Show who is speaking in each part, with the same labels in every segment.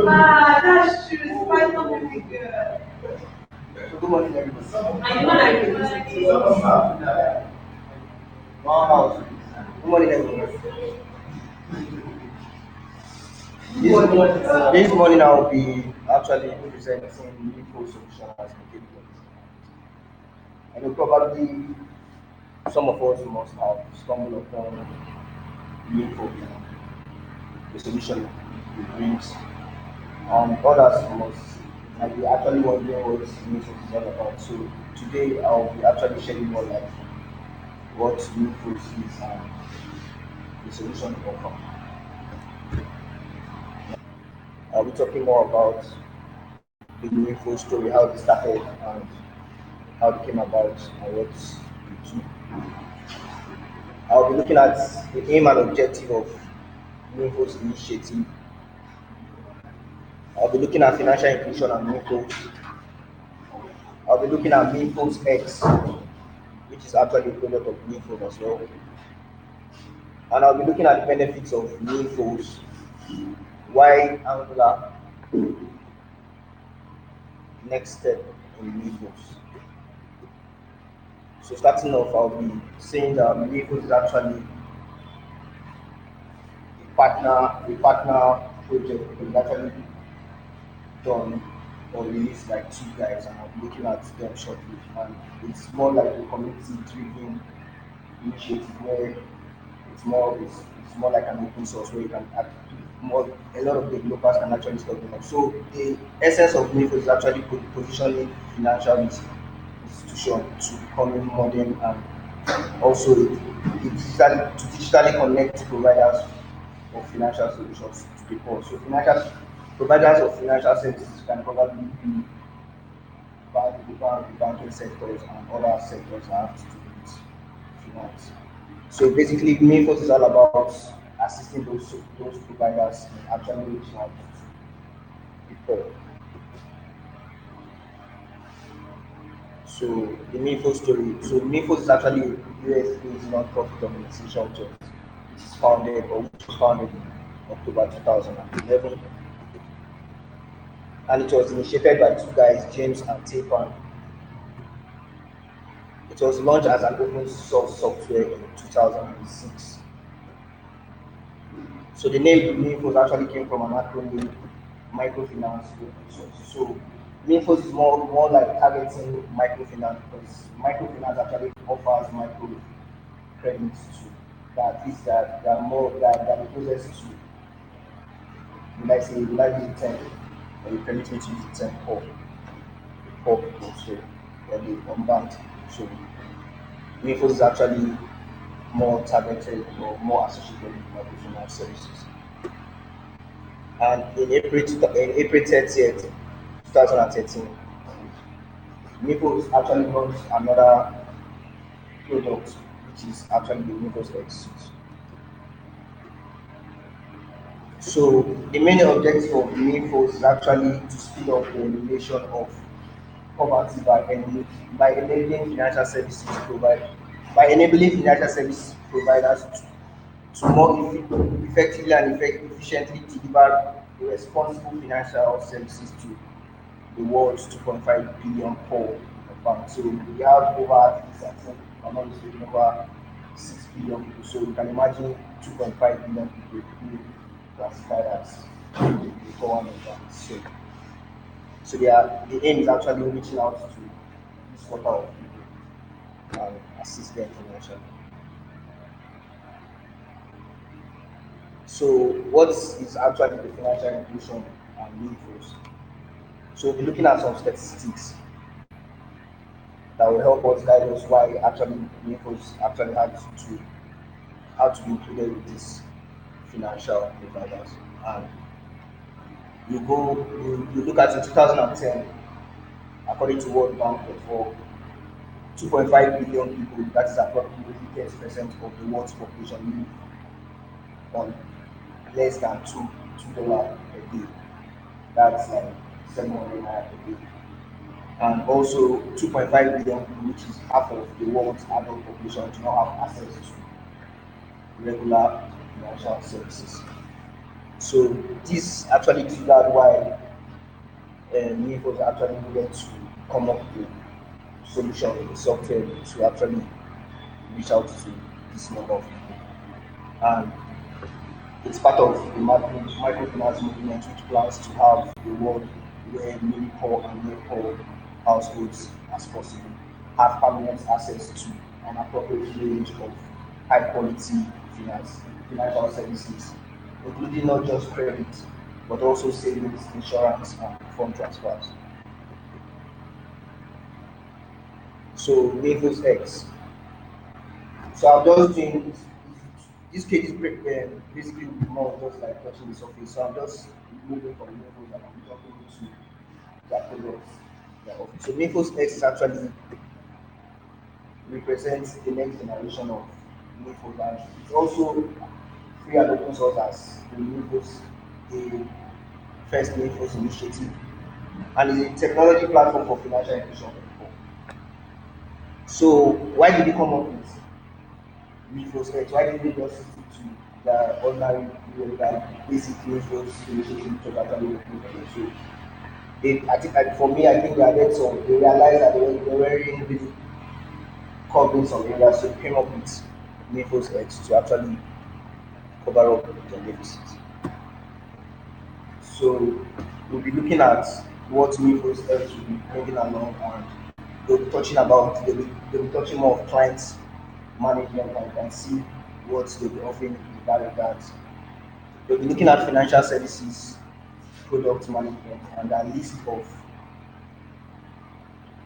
Speaker 1: Ah, that's true. Spice up really good. Good morning, everybody. I know that you listen to. Wow. Good morning, everyone. This morning I'll be actually presenting Mifos solution as a capability. I know probably some of us must have stumbled upon Mifos, the solution it brings. Others must might be actually wondering what Mifos is all about. So today I'll be actually shedding more light on what Mifos is and the solution to offer. I'll be talking more about the Mifos story, how it started and how it came about and what it do. I'll be looking at the aim and objective of Mifos initiative. I'll be looking at financial inclusion and Mifos. I'll be looking at Mifos X, which is actually a product of Mifos as well. And I'll be looking at the benefits of Mifos, why Angular, next step in Mifos. So starting off, I'll be saying that Mifos is actually a partner project. It's actually done or released by two guys, and I'll be looking at them shortly. And it's more like a community-driven initiative where it's more like an open source where you can more a lot of developers can actually start them up. So the essence of Mifo is actually positioning financial institution to becoming modern and also to digitally connect providers of financial solutions to the poor. So financial providers of financial services can probably be the banking sectors and other sectors that have to do with finance. So basically, Mifos is all about assisting those providers in actually reaching out to people. So the Mifos story. So Mifos is actually a US-based non-profit organization which is founded or which was founded in October 2011, and it was initiated by two guys, James and Tapan. It was launched as an open source software in 2006. So the name Mifos actually came from an acronym microfinance open source. So Mifos is more like targeting microfinance because microfinance actually offers micro credits to that at least that are more that are closest to will I use the term or you permit me to use the term poor people so or the unbanked. So Mifos is actually more targeted or more associated with microfinance services. And in April 30th, 2013, Mifos actually launched another product, which is actually the Mifos X suite. So the main objective of Mifos is actually to speed up the elimination of poverty by enabling financial services provide by enabling financial service providers to more effectively and efficiently deliver responsible financial services to the world's 2.5 billion poor bank. So we have over at least I think I'm not mistaken over 6 billion people. So you can imagine 2.5 billion people who classified as the poor one of banks. So the aim is actually reaching out to this quarter of people and assist them financially. So what is actually the financial inclusion and Mifos? So we're looking at some statistics that will help us guide us why actually Mifos actually had to be included with these financial providers. And you look at in 2010, according to World Bank for 2.5 billion people, that is approximately 30% of the world's population live on less than $2 a day. That's like 700 naira a day. and also 2.5 billion, which is half of the world's adult population, do not have access to regular financial services. So this actually triggered why Mifos actually needed to come up with solution, a software to actually reach out to this number of people. And it's part of the microfinance movement, which plans to have a world where many poor and near poor households as possible have permanent access to an appropriate range of high quality financial services, including not just credit, but also savings, insurance, and fund transfers. So, Lagos X. So, I'm just doing this case is basically more just like touching the surface. So, I'm just moving from Lagos and I'm jumping into their products. Their office. So, Mifos X is actually represents the next generation of Mifos, and it's also free and open source as the Mifos, the first Mifos initiative, and is a technology platform for financial inclusion for people. So, why did we come up with Mifos X? Why didn't we just stick to the ordinary, the basic Mifos initiative to actually working for them? So, I think for me, I think they added some. They realized that they weren't really covering some areas, so they came up with Mifos X to actually cover up their deficit. So we'll be looking at what Mifos X will be bringing along, and they'll be touching more of clients management, and you can see what they'll be offering in that regard. They'll be looking at financial services, product management, and a list of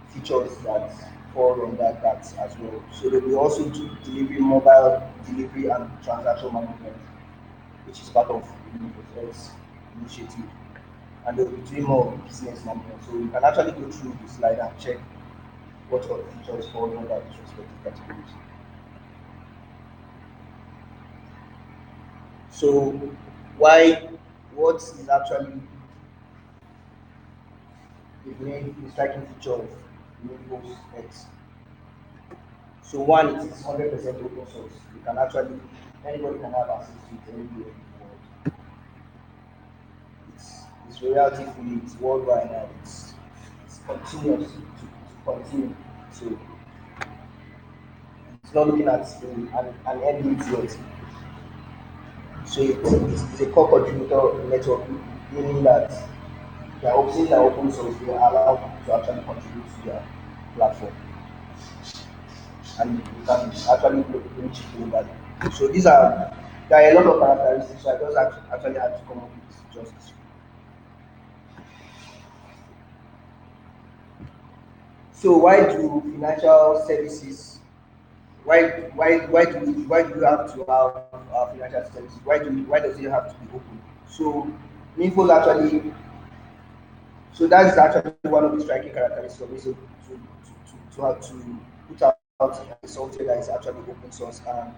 Speaker 1: features that fall under that as well. So they will also do delivery, mobile delivery, and transaction management, which is part of the Microsoft's initiative. And they'll be doing more of business management. So you can actually go through the slide and check what other features fall under these respective categories. So why what is actually the striking feature of Windows X? So one, it is 100% open source. You can actually anybody can have access to it anywhere in the world. It's royalty free. It's worldwide and it's continuous to continue. So it's not looking at an end date yet. So it's a core contributor network, meaning that since they are open source, they are allowed to actually contribute to their platform, and you can actually reach it globally. So there are a lot of characteristics. So I just actually had to come up with just this. So financial services? Why do you have to have financial services? Why does it have to be open? So Infos actually so that is actually one of the striking characteristics of it. So to have to put out a software that is actually open source, and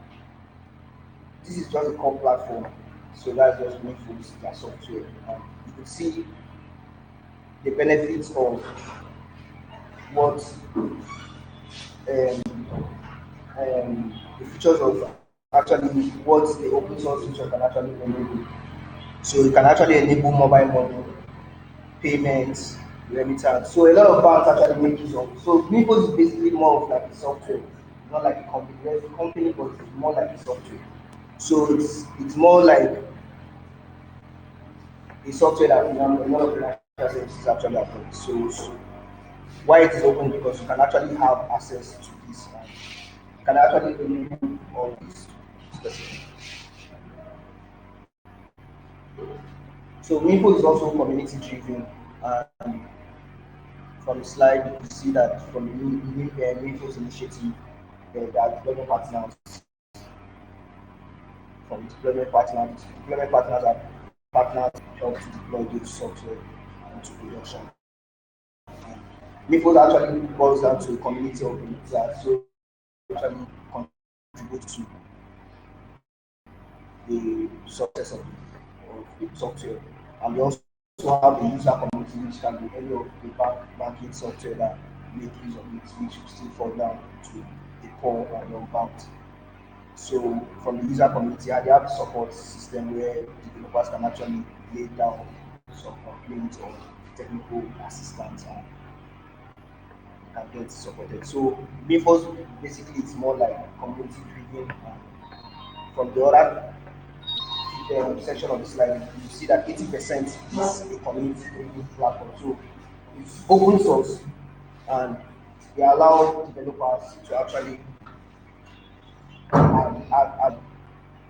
Speaker 1: this is just a core platform. So that's just Infos their software. You could see the benefits of what um, the features of actually what the open source feature can actually enable. So you can actually enable mobile money, payments, remittance. So a lot of banks actually make use of. So Mifos is basically more of like a software, not like a company. There's a company, but it's more like a software. So it's more like a software that a lot of financial services actually afford. So why it is open because you can actually have access to this and you can actually enable all this specific. So Mifo is also community driven, and from the slide you can see that from the Mifo's initiative, there are deployment partners. From deployment partners are partners help to deploy those software into production. Mifos actually boils down to a community of users, so actually contribute to the success of the software, and we also also have a user community, which can be any of the banking software that make use of it, which will still fall down to the poor and unbanked. So from the user community, they have a support system where developers can actually lay down some complaints or technical assistance and can get supported. So Mifos basically it's more like community driven. From the other section of the slide, you see that 80% is a community driven platform. So it's open source and they allow developers to actually add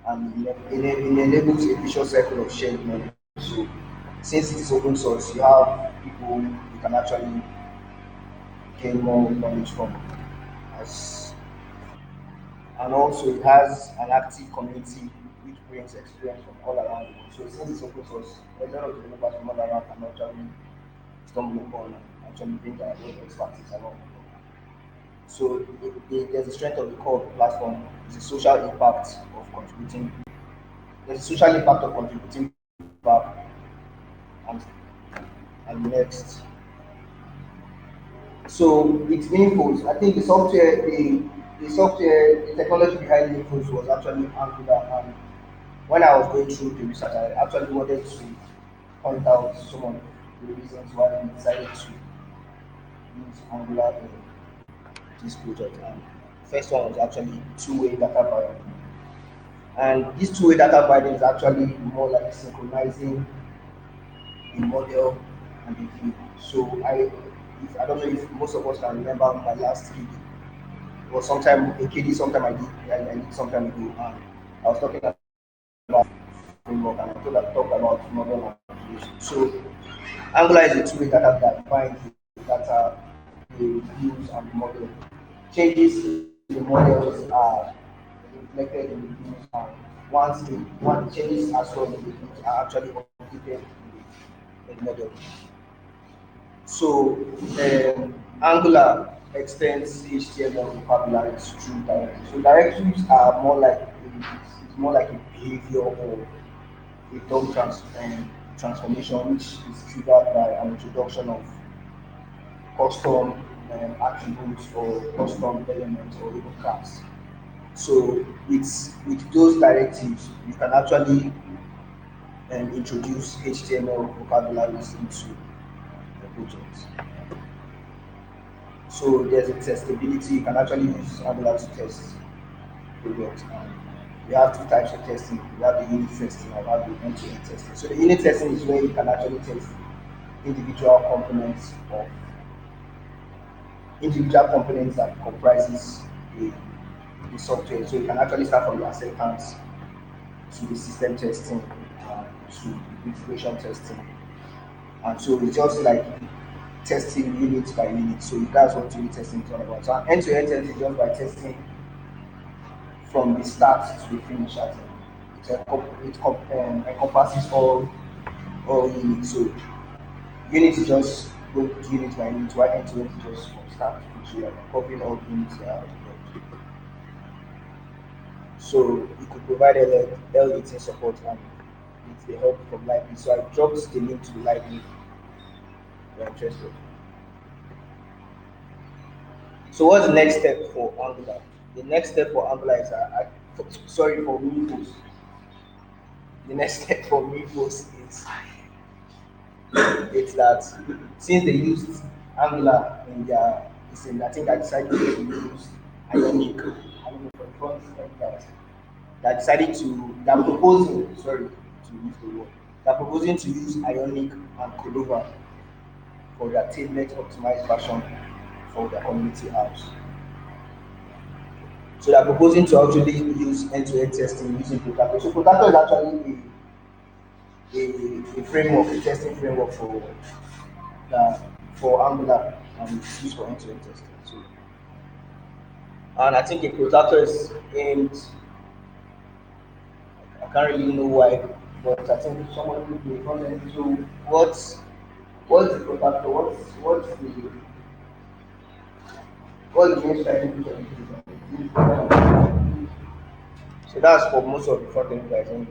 Speaker 1: and it enables a vicious cycle of shared knowledge. So since it is open source, you have people you can actually gain more knowledge from. As and also it has an active community which brings experience from all around the world. So since it's open source, a lot of developers from all around can actually stumble upon and actually bring their own expertise along. So there's the strength of the core of the platform is the social impact of contributing. There's a social impact of contributing back and next. So with Infos, I think the technology behind Infos was actually Angular. And when I was going through the research, I actually wanted to point out some of the reasons why we decided to use Angular in this project. And first one was actually two-way data binding. And this two-way data binding is actually more like synchronizing a model and a view. So I don't know if most of us can remember my last 3D. It was sometime a KD, sometime I did sometime ago, and I was talking about framework and I talked about model application. So Angular is a two-way data that binds the data, the views and the model. Changes in the models are reflected in the views and once changes as well in the views are actually updated in the model. So Angular extends HTML vocabularies through directories. So directories are more like it's more like a behavior or a transformation which is triggered by an introduction of custom attributes or custom elements or even class. So with those directives, you can actually introduce HTML vocabularies into the project. So there's a testability. You can actually use Angular to test projects. And we have two types of testing. We have the unit testing and we have the end-to-end testing. So the unit testing is where you can actually test individual components of individual components that comprises the, the software. So you can actually start from the acceptance to the system testing to integration testing. And so it's just like testing unit by unit. So that's what unit testing is all about. So end-to-end testing is just by testing from the start to the finish. I think it encompasses all units. So unit is just go unit by unit, while end-to-end is just from start to finish. So you're covering all units that are involved. So it could provide L18 support and with the help from library. So I dropped the link to the library if you're interested. So what's the next step for Angular? The next step for Angular is sorry for Mifos. The next step for Mifos is it's that since they used Angular in their system, I think I decided to use Ionic. I don't know for the front end that decided to they're proposing sorry to use the word they're proposing to use Ionic and Cordova for their tablet optimized version for their community apps. So they're proposing to actually use end-to-end testing using Protector. So Protector is actually a framework, a testing framework the, for Angular and it's used for end-to-end testing. So, and I think a Protector is aimed, I can't really know why, but I think someone could be front so what's the Protector? What's the main strategy of it? So that's for most of the front end guys. Only.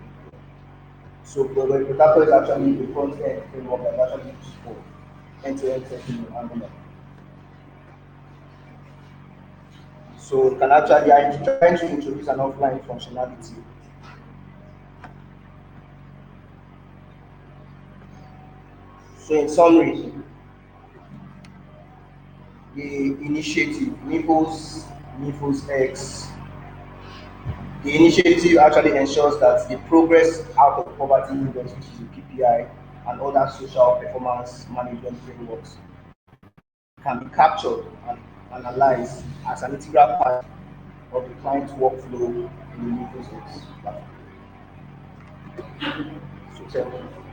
Speaker 1: So the Protector is actually the front end framework that actually used for end-to-end testing in Angular. So it can actually I'm trying to introduce an offline functionality. So in summary, the initiative Mifos X, the initiative actually ensures that the progress out of poverty index, which is the PPI, and other social performance management frameworks can be captured and analyzed as an integral part of the client's workflow in the Mifos X platform. So tell me.